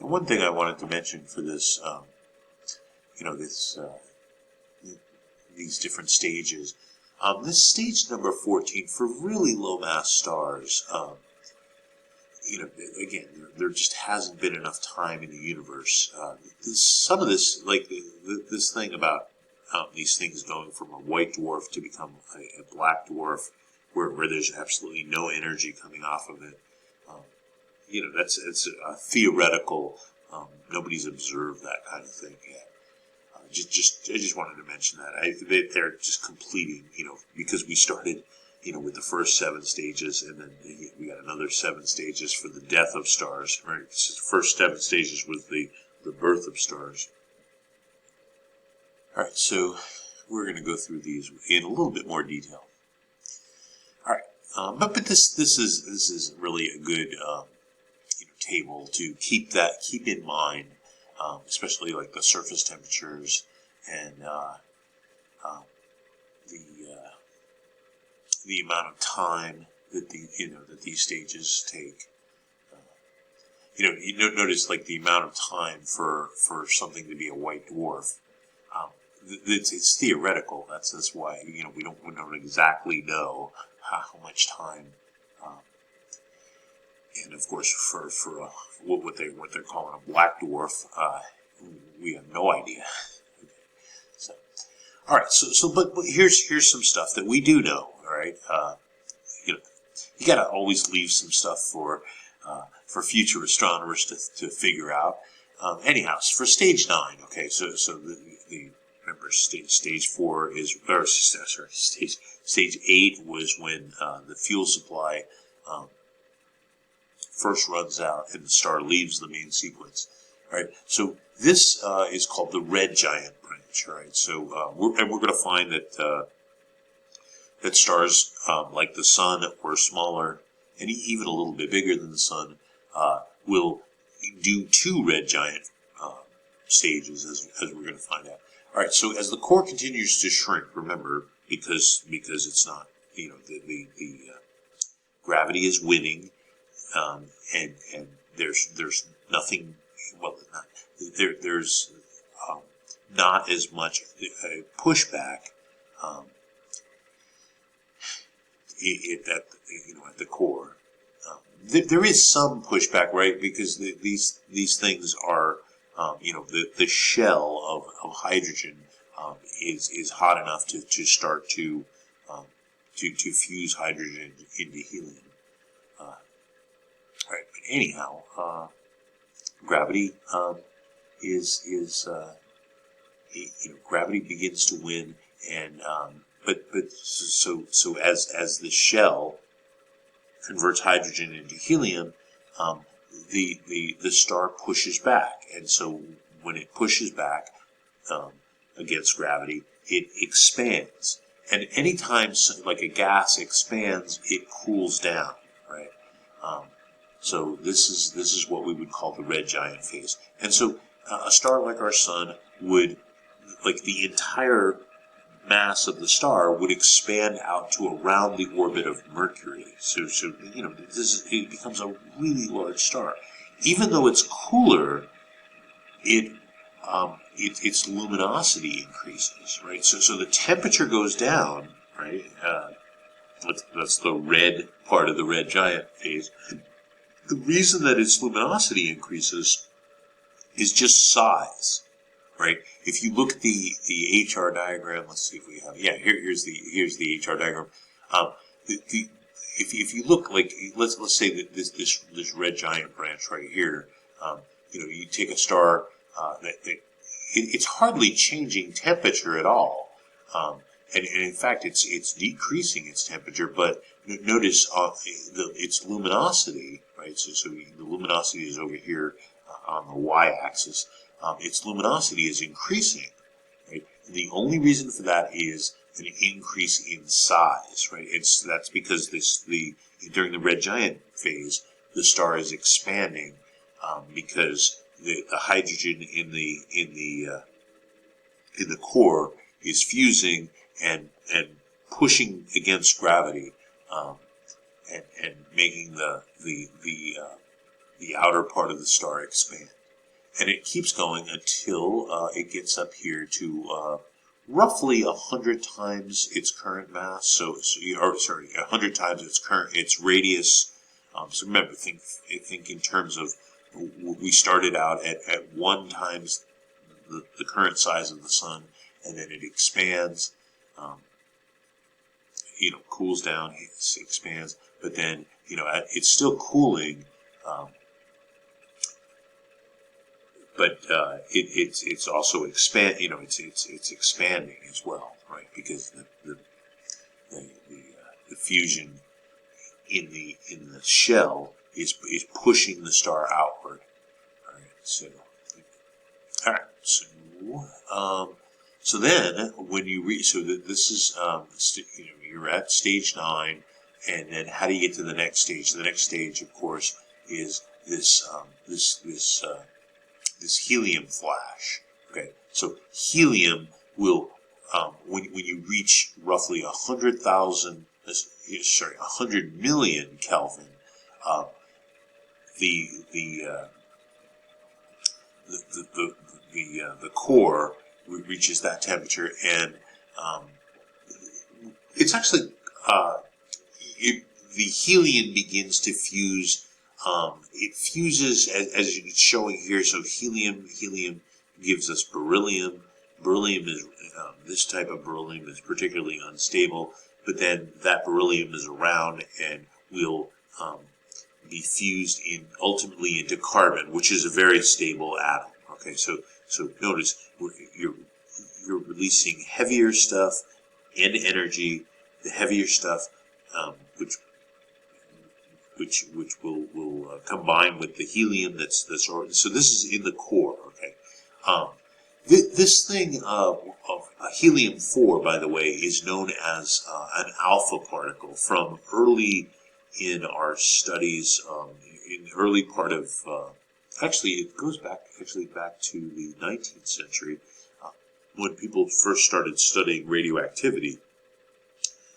one thing I wanted to mention for this, these different stages. This stage number 14 for really low mass stars. Again, there just hasn't been enough time in the universe. Some of this, like this thing about these things going from a white dwarf to become a black dwarf, where there's absolutely no energy coming off of it. It's a theoretical. Nobody's observed that kind of thing yet. I just wanted to mention that. They're just completing, because we started, with the first 7 stages, and then we got another 7 stages for the death of stars. Right, the first 7 stages was the birth of stars. All right, so we're going to go through these in a little bit more detail. All right, but this is really a good table to keep in mind, especially like the surface temperatures and the amount of time that that these stages take. You notice like the amount of time for something to be a white dwarf. It's theoretical. That's why we don't exactly know how much time. And of course, for what they're calling a black dwarf, we have no idea. So, all right. But here's some stuff that we do know. All right. You got to always leave some stuff for future astronomers to figure out. Anyhow, for stage 9. Okay. So remember stage 4 is stage 8 was when the fuel supply first runs out and the star leaves the main sequence. All right, so this is called the red giant branch. All right, so we're going to find that that stars like the sun or smaller, and even a little bit bigger than the sun, will do 2 red giant stages, as we're going to find out. All right, so as the core continues to shrink, remember, because it's not, the gravity is winning. And there's nothing. Well, there's not as much pushback at the core. There is some pushback, right? Because these things are the shell of hydrogen is hot enough to start to fuse hydrogen into helium. Right, but anyhow, gravity gravity begins to win, and so as the shell converts hydrogen into helium, the star pushes back, and so when it pushes back against gravity, it expands, and anytime like a gas expands, it cools down, right? So this is what we would call the red giant phase. And so a star like our sun would, like the entire mass of the star would expand out to around the orbit of Mercury. So it becomes a really large star. Even though it's cooler, its luminosity increases, right? So the temperature goes down, right? That's the red part of the red giant phase. The reason that its luminosity increases is just size, right? If you look at the HR diagram, let's see if we have. Yeah, here's the HR diagram. If you look, like let's say that this red giant branch right here, you take a star it's hardly changing temperature at all, and in fact it's decreasing its temperature, but notice its luminosity. Right, so the luminosity is over here on the y-axis. Its luminosity is increasing, right? And the only reason for that is an increase in size, right? That's because during the red giant phase, the star is expanding because the hydrogen in the core is fusing and pushing against gravity. And making the outer part of the star expand. and it keeps going until it gets up here to roughly 100 times its current mass. So 100 times its radius. So remember, think in terms of, we started out at 1 times the current size of the sun, and then it expands, cools down, expands, but then, it's still cooling, but it's also it's expanding as well, right? Because the fusion in the shell is pushing the star outward. All right, so then when you reach, this is you're at stage 9, and then how do you get to the next stage? The next stage, of course, is this helium flash. Okay, so helium will when you reach roughly 100 million Kelvin, the core reaches that temperature, and it's actually the helium begins to fuse. It fuses as it's showing here. So helium gives us beryllium. Beryllium is this type of beryllium is particularly unstable, but then that beryllium is around and will be fused ultimately into carbon, which is a very stable atom. Okay, so notice you're releasing heavier stuff and energy. The heavier stuff, which will combine with the helium that's so this is in the core. Okay, this thing of helium-4, by the way, is known as an alpha particle. From early in our studies, in the early part of actually it goes back to the 19th century, when people first started studying radioactivity.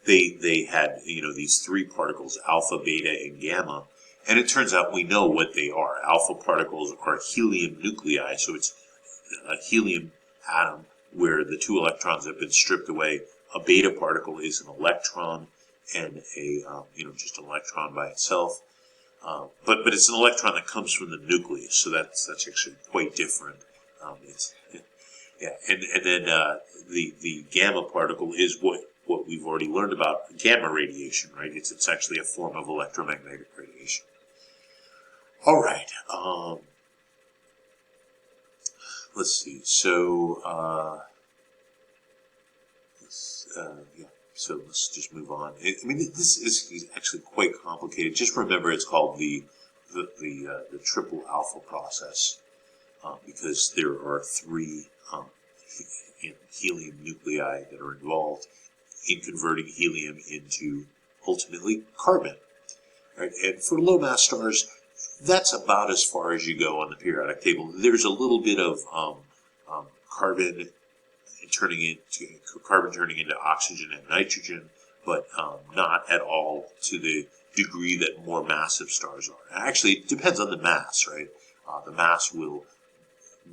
They had these 3 particles, alpha, beta, and gamma, and it turns out we know what they are. Alpha particles are helium nuclei, so it's a helium atom where the 2 electrons have been stripped away. A beta particle is an electron, and a just an electron by itself, but it's an electron that comes from the nucleus, so that's actually quite different. And then the gamma particle is what we've already learned about gamma radiation, right? It's actually a form of electromagnetic radiation. All right. Let's see. So let's just move on. This is actually quite complicated. Just remember, it's called the triple alpha process, because there are 3 helium nuclei that are involved in converting helium into ultimately carbon. Right? And for low mass stars, that's about as far as you go on the periodic table. There's a little bit of carbon turning into oxygen and nitrogen, but not at all to the degree that more massive stars are. Actually, it depends on the mass, right? The mass will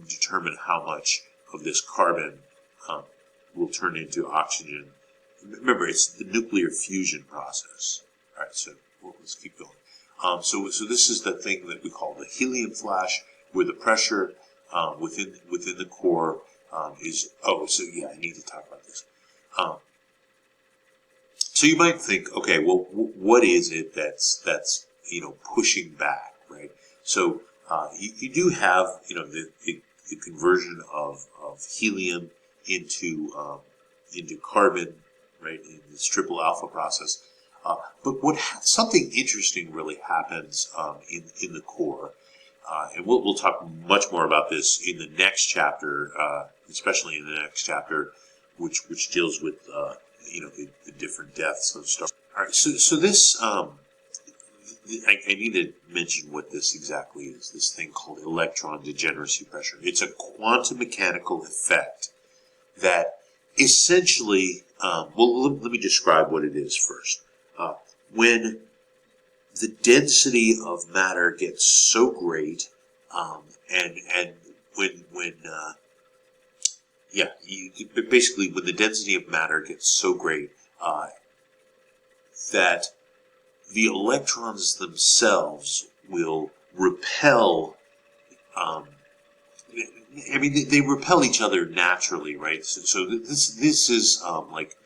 determine how much of this carbon will turn into oxygen. Remember, it's the nuclear fusion process. All right, so let's keep going. So this is the thing that we call the helium flash, where the pressure within the core is. I need to talk about this. So you might think, okay, well, what is it that's pushing back, right? So you do have the conversion of helium into carbon, right, in this triple alpha process. But something interesting really happens in the core, and we'll talk much more about this in the next chapter, especially in the next chapter, which deals with the different deaths of stars. All right, so this I need to mention what this exactly is. This thing called electron degeneracy pressure. It's a quantum mechanical effect that essentially, let me describe what it is first. When the density of matter gets so great And when yeah, basically when the density of matter gets so great that the electrons themselves will repel. I mean, they repel each other naturally, right? So this is like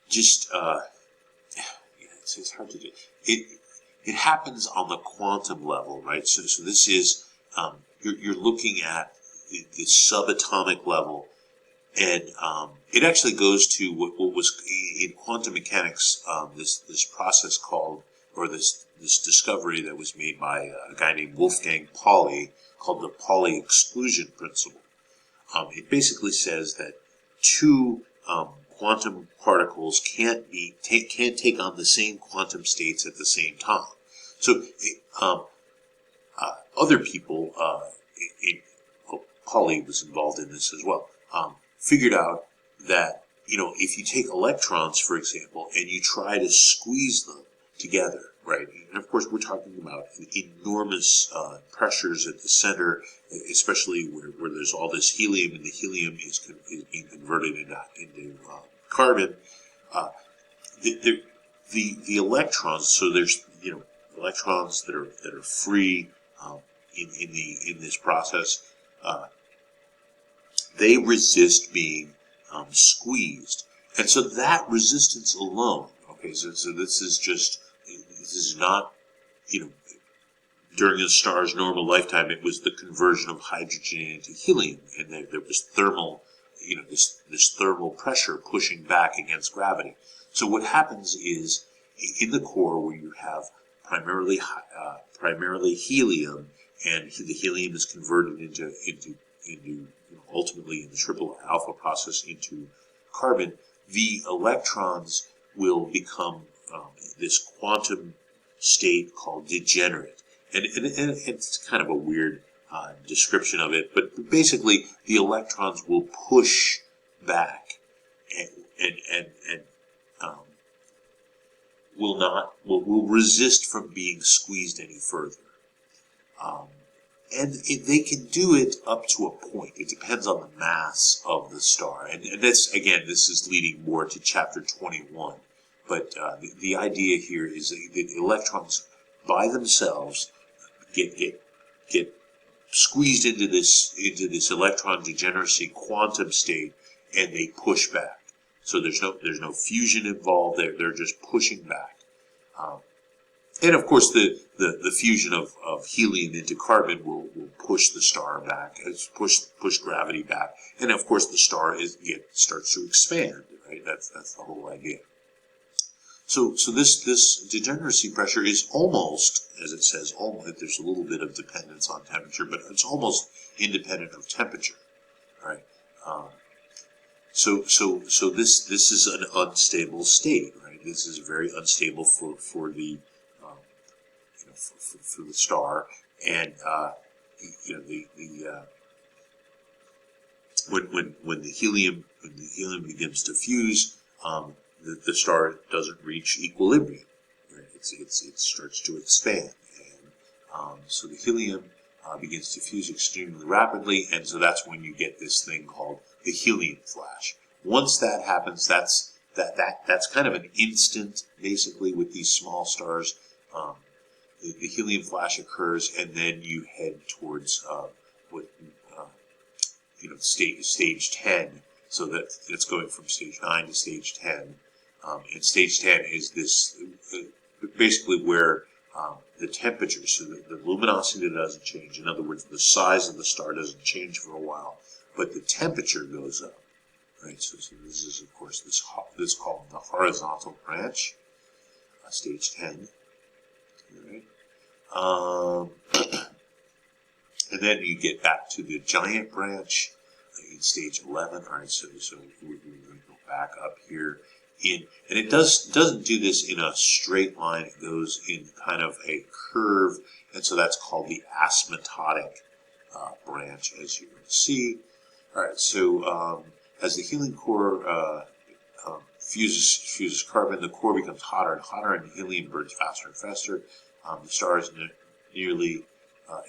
just yeah, it's hard to do. It happens on the quantum level, right? So this is you're looking at the subatomic level, and it actually goes to what was in quantum mechanics this process called, or this discovery that was made by a guy named Wolfgang Pauli, called the Pauli exclusion principle. It basically says that two quantum particles can't take on the same quantum states at the same time. So other people, Pauli was involved in this as well, figured out that if you take electrons, for example, and you try to squeeze them together, right? And of course, we're talking about enormous pressures at the center, especially where there's all this helium, and the helium is being converted into carbon. The electrons, so there's electrons that are free in this process. They resist being squeezed, and so that resistance alone. Okay, so this is not during a star's normal lifetime. It was the conversion of hydrogen into helium, and there was thermal, this thermal pressure pushing back against gravity. So what happens is in the core, where you have primarily helium, and the helium is converted into ultimately in the triple alpha process into carbon, the electrons will become this quantum state called degenerate. And it's kind of a weird description of it, but basically the electrons will push back and will resist from being squeezed any further. And they can do it up to a point. It depends on the mass of the star. And this is leading more to chapter 21. But the idea here is that electrons by themselves get squeezed into this electron degeneracy quantum state, and they push back. So there's no fusion involved. They're just pushing back. And of course, the fusion of helium into carbon will push the star back, push gravity back, and of course the star starts to expand. Right, that's the whole idea. So this degeneracy pressure is almost, as it says, almost. There's a little bit of dependence on temperature, but it's almost independent of temperature. Right. So this is an unstable state. Right. This is very unstable for the for the star, and when the helium begins to fuse, the star doesn't reach equilibrium. Right? It starts to expand, and so the helium begins to fuse extremely rapidly, and so that's when you get this thing called the helium flash. Once that happens, that's kind of an instant, basically, with these small stars. The helium flash occurs, and then you head towards stage 10. So that it's going from stage 9 to stage 10. And stage 10 is this basically where the temperature, so the luminosity doesn't change. In other words, the size of the star doesn't change for a while, but the temperature goes up. Right. So this is, of course, this called the horizontal branch, stage 10. Right. And then you get back to the giant branch in stage 11. All right, so we're going to go back up here and it doesn't do this in a straight line. It goes in kind of a curve, and so that's called the asymptotic branch, as you can see. All right, so as the helium core fuses carbon, the core becomes hotter and hotter, and the helium burns faster and faster. The star is nearly uh,